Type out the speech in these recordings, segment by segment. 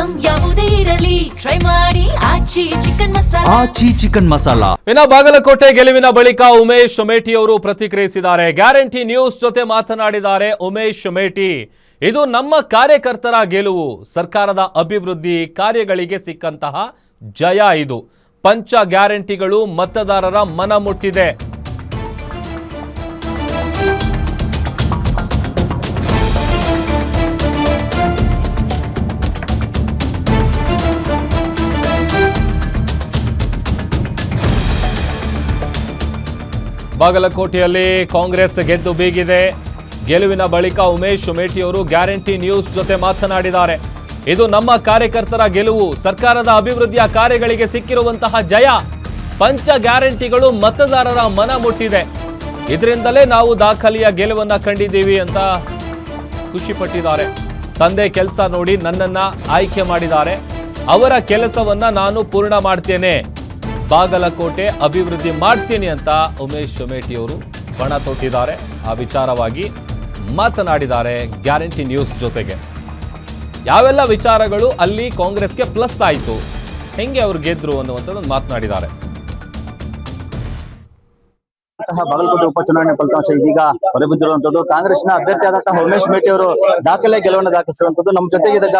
Item ಯಾವುದೇ ಇರಲಿ try ಮಾಡಿ ಆಚಿ ಚಿಕನ್ ಮಸಾಲಾ. ಇನ್ನು ಬಾಗಲಕೋಟೆ ಗೆಲುವಿನ ಬಳಿಕ ಉಮೇಶ್ ಮೇಟಿ ಅವರು ಪ್ರತಿಕ್ರಿಯಿಸಿದ್ದಾರೆ. ಗ್ಯಾರಂಟಿ ನ್ಯೂಸ್ ಜೊತೆ ಮಾತನಾಡಿದ್ದಾರೆ ಉಮೇಶ್ ಮೇಟಿ. ಇದು ನಮ್ಮ ಕಾರ್ಯಕರ್ತರ ಗೆಲುವು, ಸರ್ಕಾರದ ಅಭಿವೃದ್ಧಿ ಕಾರ್ಯಗಳಿಗೆ ಸಿಕ್ಕಂತಹ ಜಯ. ಇದು ಪಂಚ ಗ್ಯಾರಂಟಿಗಳು ಮತದಾರರ ಮನ ಮುಟ್ಟಿದೆ. ಬಾಗಲಕೋಟೆಯಲ್ಲಿ ಕಾಂಗ್ರೆಸ್ ಗೆದ್ದು ಬೀಗಿದೆ. ಗೆಲುವಿನ ಬಳಿಕ ಉಮೇಶ್ ಮೇಟಿಯವರು ಗ್ಯಾರಂಟಿ ನ್ಯೂಸ್ ಜೊತೆ ಮಾತನಾಡಿದ್ದಾರೆ. ಇದು ನಮ್ಮ ಕಾರ್ಯಕರ್ತರ ಗೆಲುವು, ಸರ್ಕಾರದ ಅಭಿವೃದ್ಧಿಯ ಕಾರ್ಯಗಳಿಗೆ ಸಿಕ್ಕಿರುವಂತಹ ಜಯ. ಪಂಚ ಗ್ಯಾರಂಟಿಗಳು ಮತದಾರರ ಮನ ಮುಟ್ಟಿದೆ. ಇದರಿಂದಲೇ ನಾವು ದಾಖಲೆಯ ಗೆಲುವನ್ನ ಕಂಡಿದ್ದೀವಿ ಅಂತ ಖುಷಿ ಪಟ್ಟಿದ್ದಾರೆ. ತಂದೆ ಕೆಲಸ ನೋಡಿ ನನ್ನನ್ನ ಆಯ್ಕೆ ಮಾಡಿದ್ದಾರೆ. ಅವರ ಕೆಲಸವನ್ನ ನಾನು ಪೂರ್ಣ ಮಾಡ್ತೇನೆ, ಬಾಗಲಕೋಟೆ ಅಭಿವೃದ್ಧಿ ಮಾಡ್ತೀನಿ ಅಂತ ಉಮೇಶ್ ಮೇಟಿಯವರು ಪಣ ತೊಟ್ಟಿದ್ದಾರೆ. ಆ ವಿಚಾರವಾಗಿ ಮಾತನಾಡಿದ್ದಾರೆ ಗ್ಯಾರಂಟಿ ನ್ಯೂಸ್ ಜೊತೆಗೆ. ಯಾವೆಲ್ಲ ವಿಚಾರಗಳು ಅಲ್ಲಿ ಕಾಂಗ್ರೆಸ್ಗೆ ಪ್ಲಸ್ ಆಯಿತು, ಹೆಂಗೆ ಅವರು ಗೆದ್ರು ಅನ್ನುವಂಥದ್ದು ಮಾತನಾಡಿದ್ದಾರೆ. ಬಾಗಲಕೋಟೆ ಉಪಚುನಾವಣೆ ಫಲಿತಾಂಶ ಇದೀಗ ಹೊರಬಿದ್ದಿರುವಂತದ್ದು. ಕಾಂಗ್ರೆಸ್ನ ಅಭ್ಯರ್ಥಿಯಾದಂತಹ ಉಮೇಶ್ ಮೇಟಿ ಅವರು ದಾಖಲೆ ಗೆಲುವನ್ನು ದಾಖಲಿಸಿರುವಂತದ್ದು. ನಮ್ಮ ಜೊತೆಗೆ ಇದ್ದಾಗ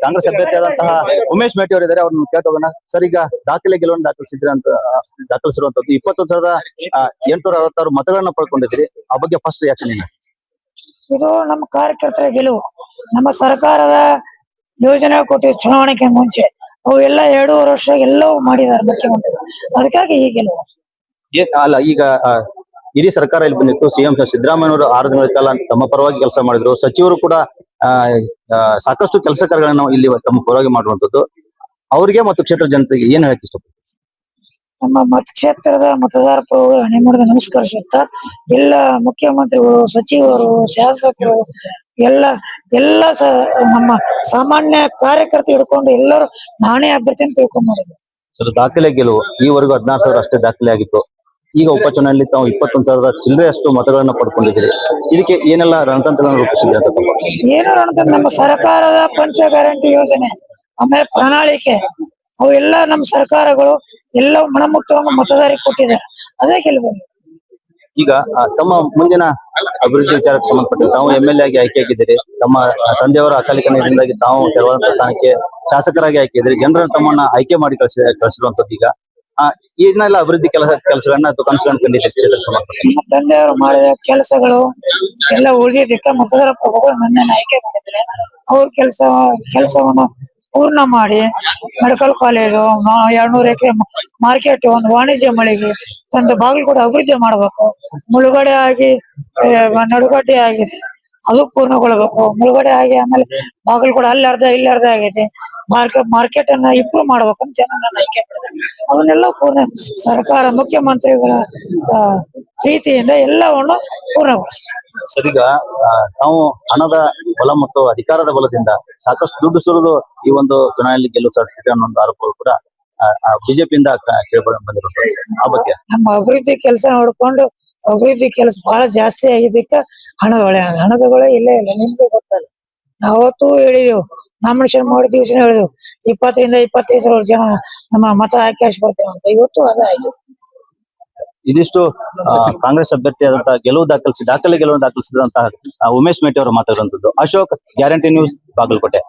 ಕಾಂಗ್ರೆಸ್ ಅಭ್ಯರ್ಥಿಯಾದಂತಹ ಉಮೇಶ್ ಮೇಟಿ ಅವರು ಇದ್ದಾರೆ. ಅವ್ರನ್ನ ಕೇಳ್ತೋಗೋಣ. ಸರ್, ಈಗ ದಾಖಲೆ ಗೆಲುವನ್ನು ದಾಖಲಿಸಿರುವಂತದ್ದು 21,866 ಮತಗಳನ್ನ ಪಡ್ಕೊಂಡಿದ್ರಿ. ಆ ಬಗ್ಗೆ ಫಸ್ಟ್ ರಿಯಾಕ್ಷನ್ ಏನು? ಇದು ನಮ್ಮ ಕಾರ್ಯಕರ್ತರ ಗೆಲುವು. ನಮ್ಮ ಸರ್ಕಾರದ ಯೋಜನೆ ಕೊಟ್ಟು ಚುನಾವಣೆಗೆ ಮುಂಚೆ ಅವು ಎಲ್ಲ 2.5 ವರ್ಷ ಎಲ್ಲವೂ ಮಾಡಿದ್ದಾರೆ ಮುಖ್ಯಮಂತ್ರಿಗಳು. ಅದಕ್ಕಾಗಿ ಈ ಗೆಲುವು. ಅಲ್ಲ, ಈಗ ಇಡೀ ಸರ್ಕಾರ ಇಲ್ಲಿ ಬಂದಿತ್ತು. ಸಿಎಂ ಸಿದ್ದರಾಮಯ್ಯವರು 6 ದಿನಗಳ ಕಾಲ ತಮ್ಮ ಪರವಾಗಿ ಕೆಲಸ ಮಾಡಿದ್ರು. ಸಚಿವರು ಕೂಡ ಸಾಕಷ್ಟು ಕೆಲಸ ಕಾರ್ಯಗಳನ್ನು ಇಲ್ಲಿ ತಮ್ಮ ಪರವಾಗಿ ಮಾಡುವಂತದ್ದು. ಅವರಿಗೆ ಮತ್ತು ಕ್ಷೇತ್ರ ಜನತೆಗೆ ಏನ್ ಹೇಳಕ್ ಇಷ್ಟಪಡ್ತೀವಿ? ನಮ್ಮ ಮತಕ್ಷೇತ್ರದ ಮತದಾರ ಪರವಾಗಿ ಹಣೆ ಮಾಡಿದ ನಮಸ್ಕರಿಸುತ್ತಾ ಎಲ್ಲ ಮುಖ್ಯಮಂತ್ರಿಗಳು, ಸಚಿವರು, ಶಾಸಕರು ಎಲ್ಲ ನಮ್ಮ ಸಾಮಾನ್ಯ ಕಾರ್ಯಕರ್ತರು ಹಿಡ್ಕೊಂಡು ಎಲ್ಲರೂ ನಾನೇ ಅಭ್ಯರ್ಥಿ ಅಂತ ತಿಳ್ಕೊಂಡ್ ಮಾಡಿದ್ರು. ಸರ್, ದಾಖಲೆ ಗೆಲುವು ಈವರೆಗೂ 16,000 ಅಷ್ಟೇ ದಾಖಲೆ ಆಗಿತ್ತು. ಈಗ ಉಪಚುನಾವಣೆಯಲ್ಲಿ ತಾವು 21,000 ಚಿಲ್ಲರೆಯಷ್ಟು ಮತಗಳನ್ನ ಪಡ್ಕೊಂಡಿದ್ದೀರಿ. ಇದಕ್ಕೆ ಏನೆಲ್ಲ ರಣತಂತ್ರಗಳನ್ನು ರೂಪಿಸಿದ್ರೆ ಅಂತ? ಏನು ರಣತಂತ್ರ? ನಮ್ಮ ಸರ್ಕಾರದ ಪಂಚ ಗ್ಯಾರಂಟಿ ಯೋಜನೆ, ಆಮೇಲೆ ಪ್ರಣಾಳಿಕೆ, ಅವು ಎಲ್ಲ ನಮ್ಮ ಸರ್ಕಾರಗಳು ಎಲ್ಲ ಮನಮುಟ್ಟುವಂಗ ಮತದಾರರಿಗೆ ಕೊಟ್ಟಿದ್ದಾರೆ. ಅದೇ ಗೆಲುವು. ಈಗ ತಮ್ಮ ಮುಂದಿನ ಅಭಿವೃದ್ಧಿ ವಿಚಾರಕ್ಕೆ ಸಂಬಂಧಪಟ್ಟ ತಾವು MLA ಆಗಿ ಆಯ್ಕೆಯಾಗಿದ್ದೀರಿ. ತಮ್ಮ ತಂದೆಯವರ ಅಕಾಲಿಕ ನಿಧನದಿಂದಾಗಿ ತಾವು ತೆರವಾದಂತಹ ಸ್ಥಾನಕ್ಕೆ ಶಾಸಕರಾಗಿ ಆಯ್ಕೆಯಿದ್ದೀರಿ. ಜನರನ್ನು ತಮ್ಮನ್ನ ಆಯ್ಕೆ ಮಾಡಿ ಕಳಿಸಿರುವಂತದ್ದು. ಈಗ ಏನೆಲ್ಲ ಅಭಿವೃದ್ಧಿ ಕೆಲಸಗಳನ್ನ ಅಥವಾ ಕನಸುಗಳನ್ನು ಕಂಡಿದ್ದೀರಿ ಕ್ಷೇತ್ರಕ್ಕೆ ಸಂಬಂಧಪಟ್ಟ? ನಮ್ಮ ತಂದೆಯವರು ಮಾಡಿದ ಕೆಲಸಗಳು ಎಲ್ಲ ಉಳಿದಿದ್ದಕ್ಕೆ ಮತದಾರ ಪ್ರಭುಗಳು ನನ್ನನ್ನು ಆಯ್ಕೆ ಮಾಡಿದ್ರೆ ಅವ್ರ ಕೆಲಸವನ್ನ ಪೂರ್ಣ ಮಾಡಿ ಮೆಡಿಕಲ್ ಕಾಲೇಜು, 200 ಎಕರೆ ಮಾರ್ಕೆಟ್, ಒಂದು ವಾಣಿಜ್ಯ ಮಳಿಗೆ ತಂದು ಬಾಗಲಕೋಟೆ ಅಭಿವೃದ್ಧಿ ಮಾಡಬೇಕು. ಮುಳುಗಡೆ ಆಗಿ ನಡುಗಡ್ಡೆ ಆಗಿದೆ, ಅದು ಪೂರ್ಣಗೊಳ್ಬೇಕು. ಮುಳುಗಡೆ ಆಗಿ ಆಮೇಲೆ ಬಾಗಲಕೋಟೆ ಅಲ್ಲಿ ಅರ್ಧ ಇಲ್ಲಿ ಅರ್ಧ ಆಗೈತೆ. ಮಾರ್ಕೆಟ್ ಅನ್ನ ಇಂಪ್ರೂವ್ ಮಾಡ್ಬೇಕಂತ ಜನರನ್ನ ಆಯ್ಕೆ ಮಾಡಿದ್ದಾರೆ. ಅವನ್ನೆಲ್ಲ ಪೂರ್ಣ ಸರ್ಕಾರ ಮುಖ್ಯಮಂತ್ರಿಗಳ ಪ್ರೀತಿಯಿಂದ ಎಲ್ಲವನ್ನು ಪೂರ್ಣಗೊಳಿಸ್ತಾರೆ. ಸರಿಗ ನಾವು ಹಣದ ಬಲ ಮತ್ತು ಅಧಿಕಾರದ ಬಲದಿಂದ ಸಾಕಷ್ಟು ದುಡ್ಡು ಸುರಿದು ಈ ಒಂದು ಚುನಾವಣೆಯಲ್ಲಿ ಗೆಲುವು ಸಾಧಿಸಿದೆ ಅನ್ನೋ ಒಂದು ಆರೋಪಗಳು ಕೂಡ ಬಿಜೆಪಿಯಿಂದ ಬಂದಿರುತ್ತೆ. ಆ ಬಗ್ಗೆ ನಮ್ಮ ಅಭಿವೃದ್ಧಿ ಕೆಲಸ ನೋಡ್ಕೊಂಡು ಅಭಿವೃದ್ಧಿ ಕೆಲಸ ಬಹಳ ಜಾಸ್ತಿ ಆಗಿದ್ದಕ್ಕೆ ಹಣದಗಳೇ ಇಲ್ಲೇ ಇಲ್ಲ. ನಿಮ್ಗೆ ಗೊತ್ತಲ್ಲ, ನಾವತ್ತು ಹೇಳಿದೆವು, ನಾಮಿನೇಷನ್ ಮಾಡಿದ ದಿವಸ ಹೇಳಿದೆವು 20 ರಿಂದ 25 ಸಾವಿರ ಜನ ನಮ್ಮ ಮತ ಆಯ್ಕೆ ಬರ್ತೇವೆ ಅಂತ. ಇವತ್ತು ಅದಾಗಿದೆ. ಇದಿಷ್ಟು ಕಾಂಗ್ರೆಸ್ ಅಭ್ಯರ್ಥಿಯಾದಂತಹ ದಾಖಲೆ ಗೆಲುವು ದಾಖಲಿಸಿದಂತಹ ಉಮೇಶ್ ಮೇಟಿ ಅವರು ಮಾತಾಡುವಂತದ್ದು. Ashok, Guarantee News, Bagalkot.